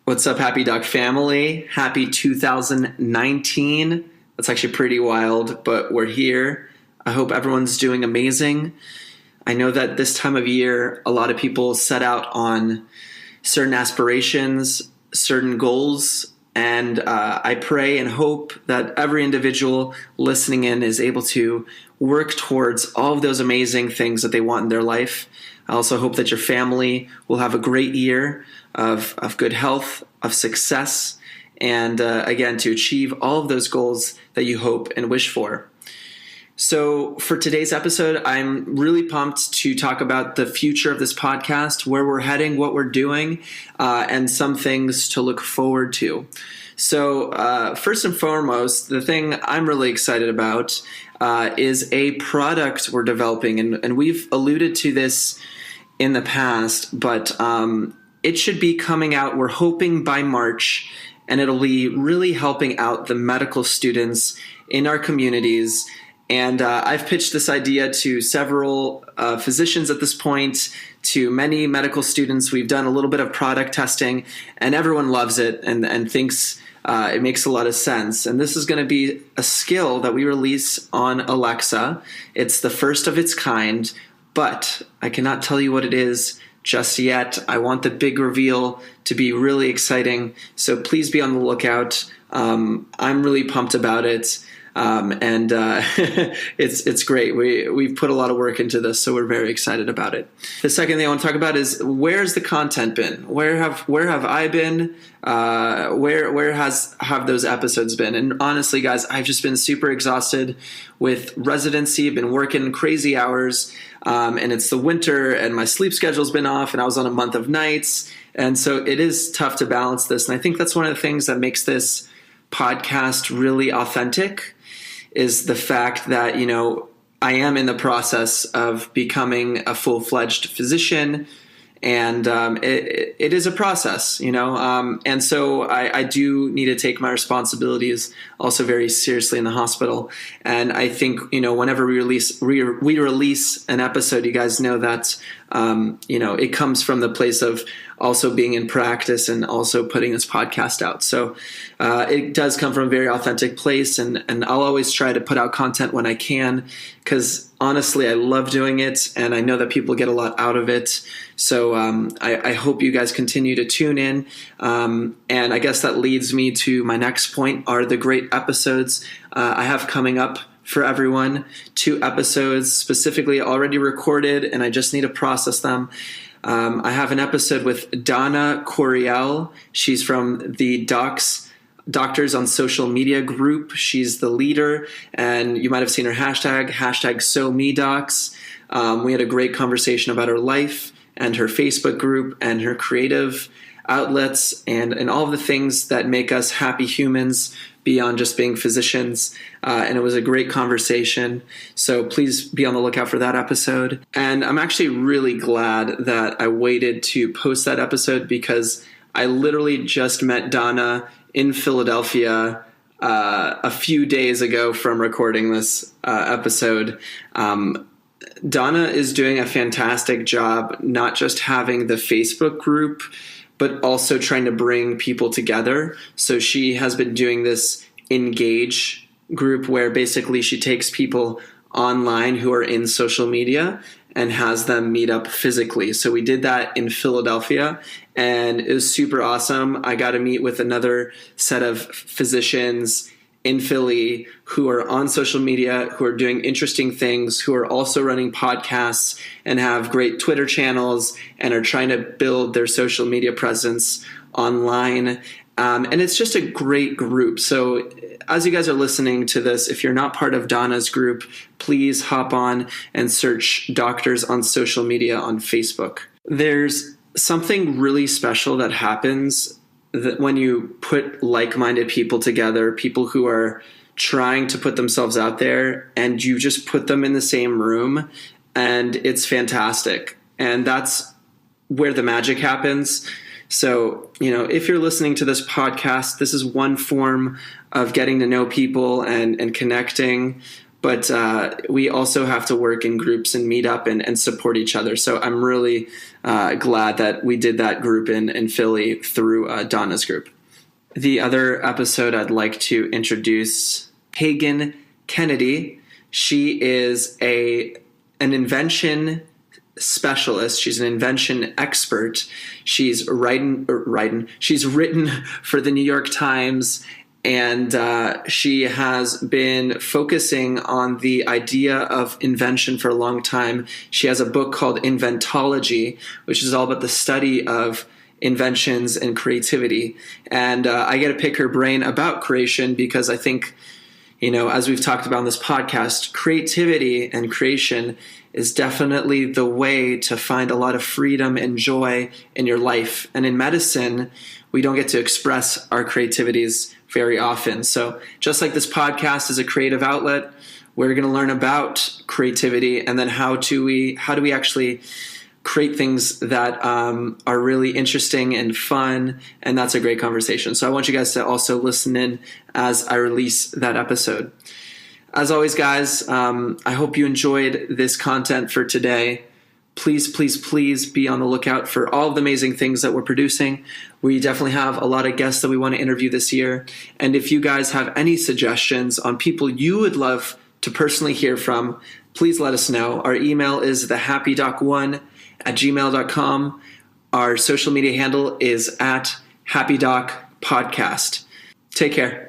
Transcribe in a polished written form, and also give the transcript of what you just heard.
What's up, Happy Doc family? Happy 2019. That's actually pretty wild, but we're here. I hope everyone's doing amazing. I know that this time of year, a lot of people set out on certain aspirations, certain goals, and I pray and hope that every individual listening in is able to work towards all of those amazing things that they want in their life. I also hope that your family will have a great year of good health, of success, and again, to achieve all of those goals that you hope and wish for. So for today's episode, I'm really pumped to talk about the future of this podcast, where we're heading, what we're doing, and some things to look forward to. So first and foremost, the thing I'm really excited about is a product we're developing. And we've alluded to this in the past, but it should be coming out, we're hoping, by March, and it'll be really helping out the medical students in our communities. And I've pitched this idea to several physicians at this point, to many medical students. We've done a little bit of product testing, and everyone loves it and thinks it makes a lot of sense. And this is going to be a skill that we release on Alexa. It's the first of its kind, but I cannot tell you what it is just yet. I want the big reveal to be really exciting, so please be on the lookout. I'm really pumped about it. And it's great. We've put a lot of work into this, so we're very excited about it. The second thing I want to talk about is, where's the content been? Where have I been? Where have those episodes been? And honestly, guys, I've just been super exhausted with residency. I've been working crazy hours, and it's the winter, and my sleep schedule's been off, and I was on a month of nights, and so it is tough to balance this. And I think that's one of the things that makes this podcast really authentic, is the fact that, I am in the process of becoming a full-fledged physician, and it is a process, and so I do need to take my responsibilities also very seriously in the hospital. And I think, whenever we release an episode, you guys know that, it comes from the place of also being in practice and also putting this podcast out. So it does come from a very authentic place, and I'll always try to put out content when I can, because honestly, I love doing it, and I know that people get a lot out of it. So I hope you guys continue to tune in. And I guess that leads me to my next point, are the great episodes I have coming up for everyone. 2 episodes specifically already recorded, and I just need to process them. I have an episode with Donna Coriel. She's from the Doctors on Social Media group. She's the leader, and you might have seen her hashtag #SoMeDocs. We had a great conversation about her life and her Facebook group and her creative outlets and all of the things that make us happy humans beyond just being physicians. And it was a great conversation. So please be on the lookout for that episode. And I'm actually really glad that I waited to post that episode, because I literally just met Donna in Philadelphia a few days ago from recording this episode. Donna is doing a fantastic job, not just having the Facebook group, but also trying to bring people together. So she has been doing this Engage group, where basically she takes people online who are in social media and has them meet up physically. So we did that in Philadelphia, and it was super awesome. I got to meet with another set of physicians in Philly who are on social media, who are doing interesting things, who are also running podcasts and have great Twitter channels and are trying to build their social media presence online. And it's just a great group. So as you guys are listening to this, if you're not part of Donna's group, please hop on and search Doctors on Social Media on Facebook. There's something really special that happens that when you put like-minded people together, people who are trying to put themselves out there, and you just put them in the same room, and it's fantastic. And that's where the magic happens. So, if you're listening to this podcast, this is one form of getting to know people and connecting. but we also have to work in groups and meet up and support each other. So I'm really glad that we did that group in Philly through Donna's group. The other episode I'd like to introduce Kagan Kennedy. She is an invention specialist. She's an invention expert. She's written for the New York Times, and she has been focusing on the idea of invention for a long time. She has a book called Inventology, which is all about the study of inventions and creativity. And I get to pick her brain about creation because I think, as we've talked about on this podcast, creativity and creation is definitely the way to find a lot of freedom and joy in your life. And in medicine, we don't get to express our creativities very often. So just like this podcast is a creative outlet, we're going to learn about creativity and then how do we actually create things that are really interesting and fun, and that's a great conversation. So I want you guys to also listen in as I release that episode. As always, guys, I hope you enjoyed this content for today. Please, please, please be on the lookout for all of the amazing things that we're producing. We definitely have a lot of guests that we want to interview this year. And if you guys have any suggestions on people you would love to personally hear from, please let us know. Our email is thehappydoc1@gmail.com. Our social media handle is @happydocpodcast. Take care.